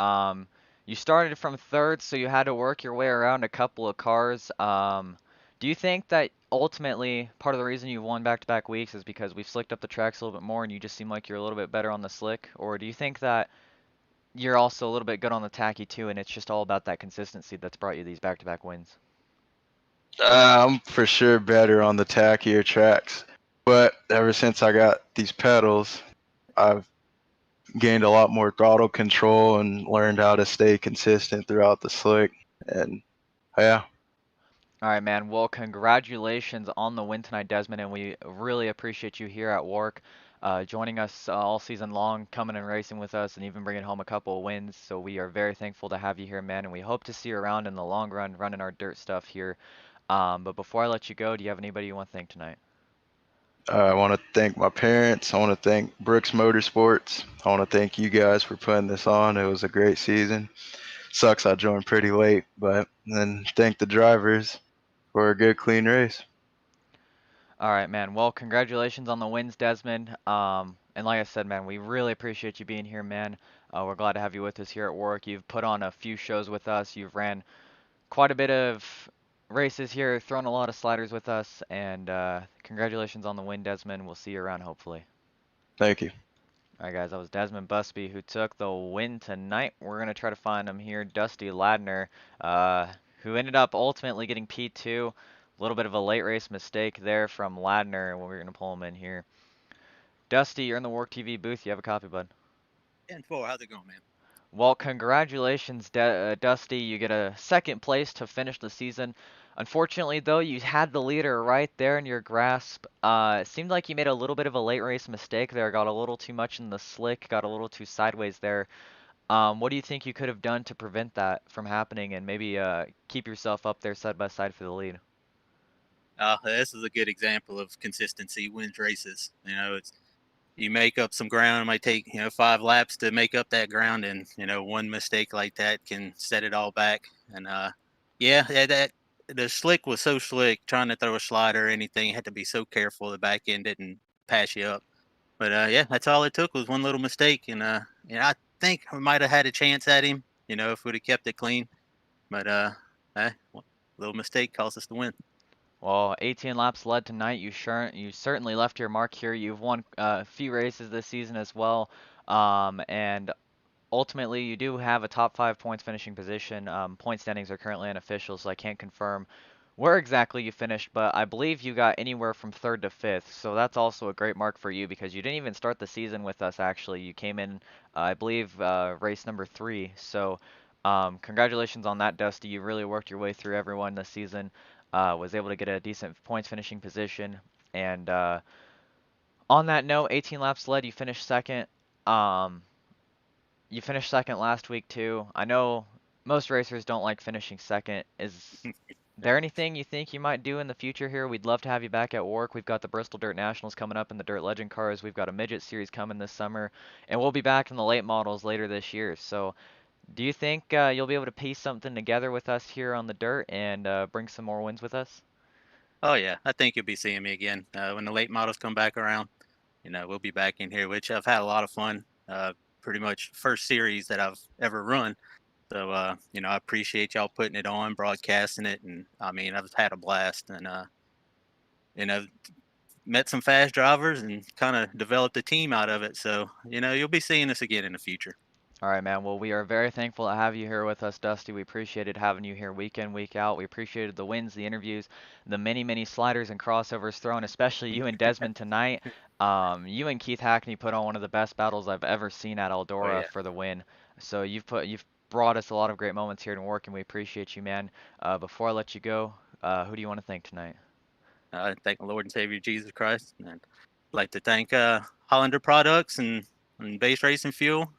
You started from third, so you had to work your way around a couple of cars. Do you think that ultimately part of the reason you won back-to-back weeks is because we've slicked up the tracks a little bit more and you just seem like you're a little bit better on the slick? Or do you think that you're also a little bit good on the tacky too, and it's just all about that consistency that's brought you these back-to-back wins? I'm for sure better on the tackier tracks, but ever since I got these pedals, I've gained a lot more throttle control and learned how to stay consistent throughout the slick. And yeah, All right, man. Well, congratulations on the win tonight, Desmond, and we really appreciate you here at WORC, joining us all season long, coming and racing with us, and even bringing home a couple of wins. So we are very thankful to have you here, man, and we hope to see you around in the long run, running our dirt stuff here. But before I let you go, do you have anybody you want to thank tonight? I want to thank my parents. I want to thank Brooks Motorsports. I want to thank you guys for putting this on. It was a great season. Sucks I joined pretty late, but then thank the drivers for a good, clean race. All right, man. Well, congratulations on the wins, Desmond. And like I said, man, we really appreciate you being here, man. We're glad to have you with us here at WORC. You've put on a few shows with us. You've ran quite a bit of races here, thrown a lot of sliders with us, and congratulations on the win, Desmond. We'll see you around, hopefully. Thank you. All right, guys, that was Desmond Busby who took the win tonight. We're going to try to find him here, Dusty Ladner, who ended up ultimately getting P2. A little bit of a late race mistake there from Ladner, and we're going to pull him in here. Dusty, you're in the WORC TV booth. You have a copy, bud. 10-4, how's it going, man? Well, congratulations, Dusty. You get a second place to finish the season. Unfortunately, though, you had the leader right there in your grasp. It seemed like you made a little bit of a late race mistake there. Got a little too much in the slick, got a little too sideways there. What do you think you could have done to prevent that from happening and maybe keep yourself up there side by side for the lead? This is a good example of consistency wins races. You know, it's you make up some ground. It might take 5 laps to make up that ground, and one mistake like that can set it all back. And that the slick was so slick. Trying to throw a slider or anything, you had to be so careful. The back end didn't pass you up. But that's all it took was one little mistake, and I think we might have had a chance at him. If we'd have kept it clean. But little mistake caused us to win. Well, 18 laps led tonight. You certainly left your mark here. You've won a few races this season as well, and ultimately you do have a top 5 points finishing position. Point standings are currently unofficial, so I can't confirm where exactly you finished, but I believe you got anywhere from 3rd to 5th, so that's also a great mark for you because you didn't even start the season with us, actually. You came in, I believe, race number 3, so congratulations on that, Dusty. You really worked your way through everyone this season. Was able to get a decent points finishing position. And on that note, 18 laps led, you finished second. You finished second last week too. I know most racers don't like finishing second. Is there anything you think you might do in the future here? We'd love to have you back at WORC. We've got the Bristol Dirt Nationals coming up in the Dirt Legend cars. We've got a midget series coming this summer, and we'll be back in the late models later this year. So do you think you'll be able to piece something together with us here on the dirt and bring some more wins with us? Oh yeah, I think you'll be seeing me again when the late models come back around. We'll be back in here, which I've had a lot of fun. Pretty much first series that I've ever run. So I appreciate y'all putting it on, broadcasting it, and I mean I've had a blast. And met some fast drivers and kind of developed a team out of it. So, you'll be seeing us again in the future. All right, man. Well, we are very thankful to have you here with us, Dusty. We appreciated having you here week in, week out. We appreciated the wins, the interviews, the many, many sliders and crossovers thrown, especially you and Desmond tonight. You and Keith Hackney put on one of the best battles I've ever seen at Oh, Eldora yeah. for the win. So you've brought us a lot of great moments here in work, and we appreciate you, man. Before I let you go, who do you want to thank tonight? I thank the Lord and Savior Jesus Christ. And I'd like to thank Hollander Products and Base Racing Fuel.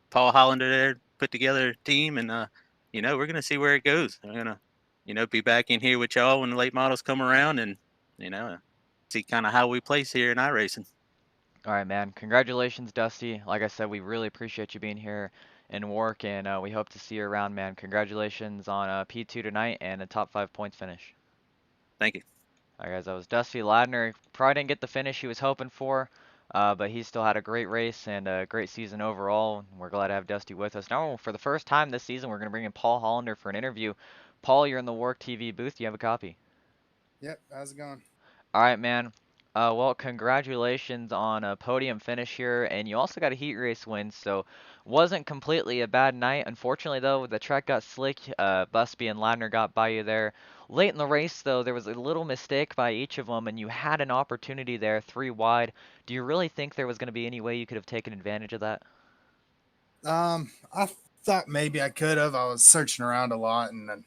Paul Hollander there put together a team, and we're gonna see where it goes. I'm gonna, be back in here with y'all when the late models come around, and see kind of how we place here in iRacing. All right, man. Congratulations, Dusty. Like I said, we really appreciate you being here and work, and we hope to see you around, man. Congratulations on P2 tonight and a top 5 points finish. Thank you. All right, guys, that was Dusty Ladner. Probably didn't get the finish he was hoping for, but he still had a great race and a great season overall. We're glad to have Dusty with us. Now, for the first time this season, we're going to bring in Paul Hollander for an interview. Paul, you're in the WORC TV booth. Do you have a copy? Yep, how's it going? All right, man. Well, congratulations on a podium finish here, and you also got a heat race win, so wasn't completely a bad night. Unfortunately, though, the track got slick. Busby and Ladner got by you there. Late in the race, though, there was a little mistake by each of them, and you had an opportunity there, 3 wide. Do you really think there was going to be any way you could have taken advantage of that? I thought maybe I could have. I was searching around a lot, and then,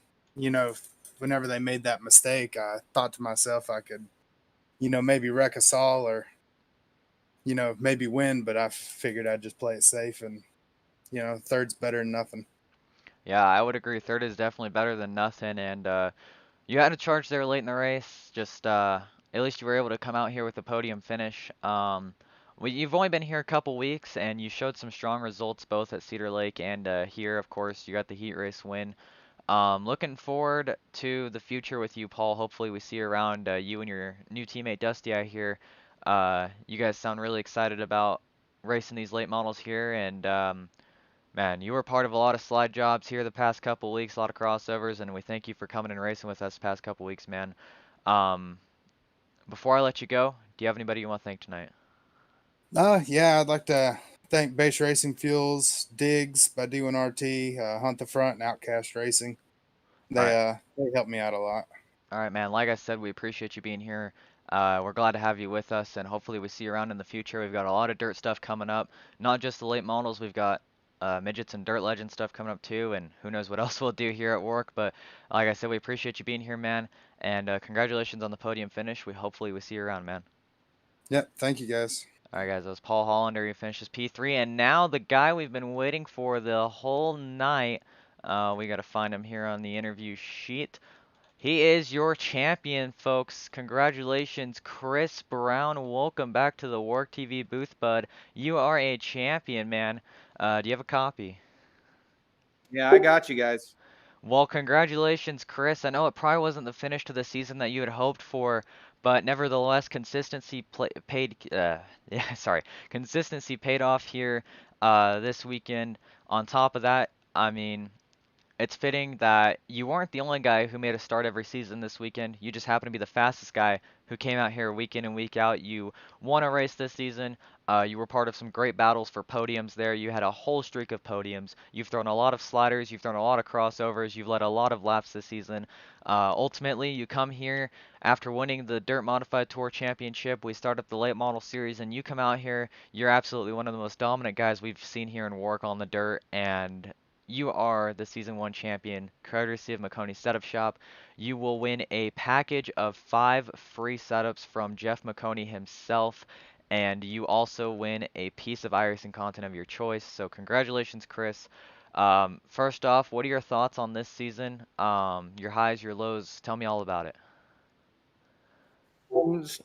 whenever they made that mistake, I thought to myself I could, maybe wreck us all or, maybe win, but I figured I'd just play it safe, and, third's better than nothing. Yeah, I would agree. Third is definitely better than nothing, and you had a charge there late in the race. Just at least you were able to come out here with a podium finish. You've only been here a couple weeks, and you showed some strong results both at Cedar Lake and here, of course. You got the heat race win. Looking forward to the future with you, Paul. Hopefully we see you around, you and your new teammate Dusty out here. You guys sound really excited about racing these late models here, and man, you were part of a lot of slide jobs here the past couple weeks, a lot of crossovers, and we thank you for coming and racing with us the past couple weeks, man. Um, Before I let you go, do you have anybody you want to thank tonight? Yeah, I'd like to thank Base Racing Fuels, Diggs by D1RT, Hunt the Front, and Outcast Racing. All right. They helped me out a lot. All right, man. Like I said, we appreciate you being here. We're glad to have you with us, and hopefully we see you around in the future. We've got a lot of dirt stuff coming up, not just the late models. We've got midgets and dirt legend stuff coming up too, and who knows what else we'll do here at work. But like I said, we appreciate you being here, man, and congratulations on the podium finish. Hopefully we see you around, man. Yep, thank you guys. All right, guys, that was Paul Hollander. He finishes P3, and now the guy we've been waiting for the whole night. We got to find him here on the interview sheet. He is your champion, folks. Congratulations, Chris Brown. Welcome back to the WORC TV booth, bud. You are a champion, man. Do you have a copy? Yeah, I got you guys. Well, congratulations, Chris. I know it probably wasn't the finish to the season that you had hoped for, but nevertheless, consistency paid off here this weekend. On top of that, I mean, it's fitting that you weren't the only guy who made a start every season this weekend. You just happened to be the fastest guy who came out here week in and week out. You won a race this season. You were part of some great battles for podiums there. You had a whole streak of podiums. You've thrown a lot of sliders. You've thrown a lot of crossovers. You've led a lot of laps this season. Ultimately, you come here after winning the Dirt Modified Tour Championship. We start up the late model series, and you come out here. You're absolutely one of the most dominant guys we've seen here in work on the dirt, and you are the Season 1 champion, courtesy of Maconi Setup Shop. You will win a package of 5 free setups from Jeff Maconi himself, and you also win a piece of iRacing content of your choice. So congratulations, Chris. First off, what are your thoughts on this season? Your highs, your lows, tell me all about it.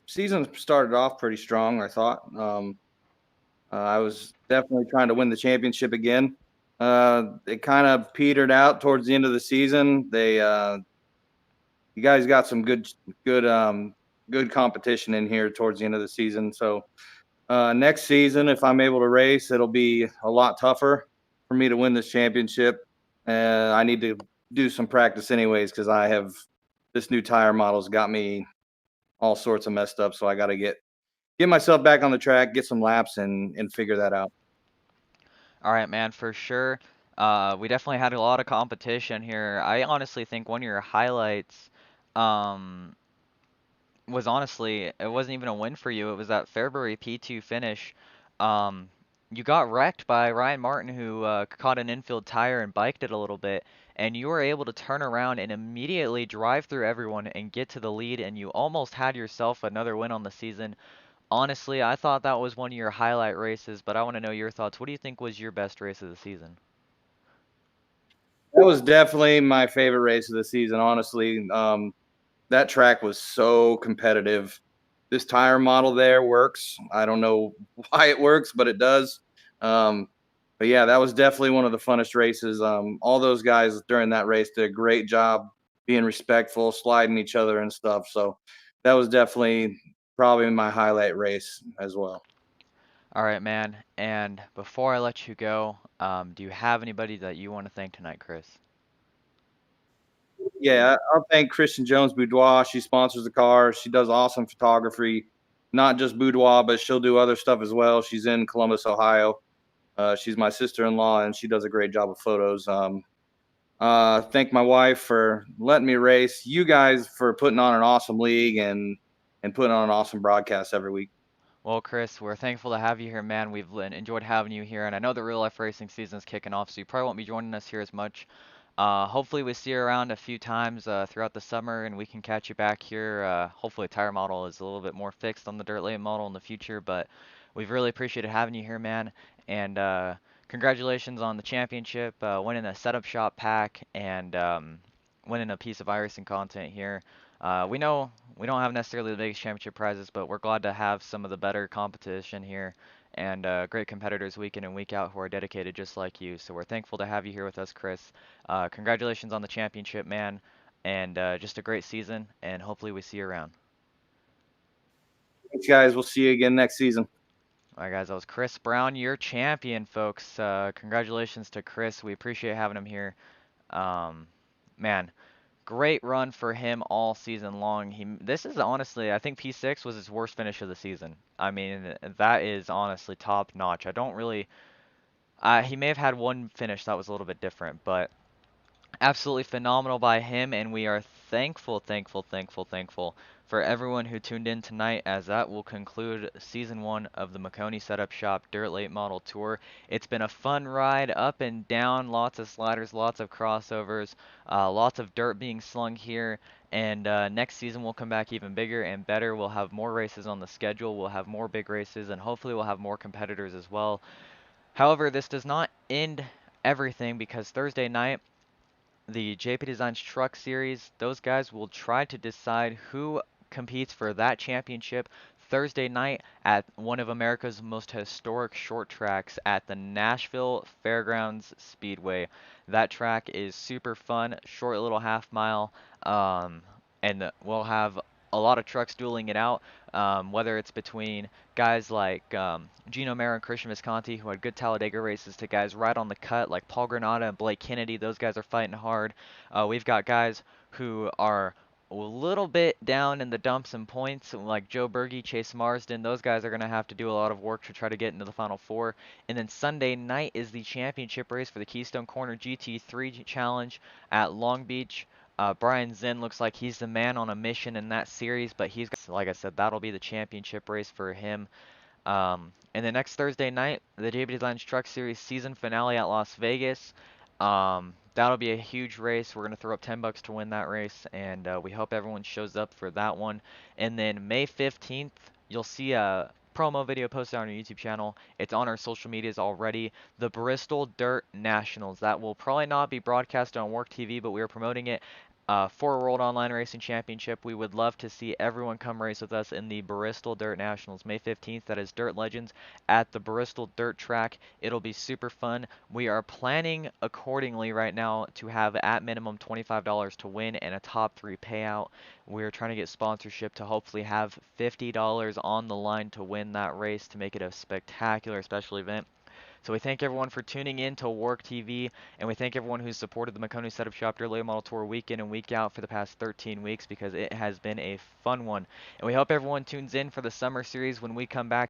Season started off pretty strong, I thought. I was definitely trying to win the championship again. It kind of petered out towards the end of the season. You guys got some good competition in here towards the end of the season. So next season, if I'm able to race, it'll be a lot tougher for me to win this championship. I need to do some practice anyways, because this new tire model's got me all sorts of messed up. So I got to get myself back on the track, get some laps, and figure that out. All right, man, for sure. We definitely had a lot of competition here. I honestly think one of your highlights um, was honestly, it wasn't even a win for you. It was that February P2 finish. Um, you got wrecked by Ryan Martin, who caught an infield tire and biked it a little bit, and you were able to turn around and immediately drive through everyone and get to the lead, and you almost had yourself another win on the season. Honestly, I thought that was one of your highlight races, but I want to know your thoughts. What do you think was your best race of the season? That was definitely my favorite race of the season, honestly. That track was so competitive. This tire model there works. I don't know why it works, but it does. But yeah, that was definitely one of the funnest races. All those guys during that race did a great job being respectful, sliding each other and stuff. So that was definitely probably my highlight race as well. All right, man. And before I let you go, do you have anybody that you want to thank tonight, Chris? Yeah, I'll thank Christian Jones Boudoir. She sponsors the car. She does awesome photography, not just boudoir, but she'll do other stuff as well. She's in Columbus, Ohio. She's my sister-in-law, and she does a great job of photos. Thank my wife for letting me race. You guys for putting on an awesome league and putting on an awesome broadcast every week. Well, Chris, we're thankful to have you here, man. We've enjoyed having you here, and I know the real life racing season is kicking off, so you probably won't be joining us here as much. Hopefully we see you around a few times throughout the summer, and we can catch you back here. Hopefully tire model is a little bit more fixed on the dirt late model in the future, but we've really appreciated having you here, man. And congratulations on the championship, winning a setup shop pack, and winning a piece of iRacing content here. We know we don't have necessarily the biggest championship prizes, but we're glad to have some of the better competition here and great competitors week in and week out who are dedicated just like you. So we're thankful to have you here with us, Chris. Congratulations on the championship, man, and just a great season, and hopefully we see you around. Thanks, guys. We'll see you again next season. All right, guys, that was Chris Brown, your champion, folks. Congratulations to Chris. We appreciate having him here. Man, great run for him all season long. This is honestly, I think P6 was his worst finish of the season. I mean, that is honestly top notch. I don't really, he may have had one finish that was a little bit different, but absolutely phenomenal by him, and we are thankful for everyone who tuned in tonight, as that will conclude season 1 of the Maconi Setup Shop Dirt Late Model Tour. It's been a fun ride, up and down, lots of sliders, lots of crossovers, lots of dirt being slung here, and next season we'll come back even bigger and better. We'll have more races on the schedule, we'll have more big races, and hopefully we'll have more competitors as well. However, this does not end everything, because Thursday night, the JP Designs Truck Series, those guys will try to decide who competes for that championship Thursday night at one of America's most historic short tracks at the Nashville Fairgrounds Speedway. That track is super fun, short little half mile, and we'll have a lot of trucks dueling it out, whether it's between guys like Gino Mera and Christian Visconti, who had good Talladega races, to guys right on the cut like Paul Granata and Blake Kennedy. Those guys are fighting hard. We've got guys who are a little bit down in the dumps and points, like Joe Burgy, Chase Marsden. Those guys are going to have to do a lot of work to try to get into the Final Four. And then Sunday night is the championship race for the Keystone Corner GT3 Challenge at Long Beach. Brian Zinn looks like he's the man on a mission in that series, but he's, like I said, that'll be the championship race for him. And then next Thursday night, the JB Designs Truck Series season finale at Las Vegas. That'll be a huge race. We're going to throw up $10 to win that race, and we hope everyone shows up for that one. And then May 15th, you'll see a promo video posted on our YouTube channel. It's on our social medias already. The Bristol Dirt Nationals. That will probably not be broadcast on WORC TV, but we are promoting it for World Online Racing Championship. We would love to see everyone come race with us in the Bristol Dirt Nationals, May 15th. That is Dirt Legends at the Bristol Dirt Track. It'll be super fun. We are planning accordingly right now to have at minimum $25 to win and a top 3 payout. We're trying to get sponsorship to hopefully have $50 on the line to win that race, to make it a spectacular special event. So we thank everyone for tuning in to WORC TV, and we thank everyone who's supported the Maconi Setup Shop Dirt Late Model Tour week in and week out for the past 13 weeks, because it has been a fun one. And we hope everyone tunes in for the summer series when we come back.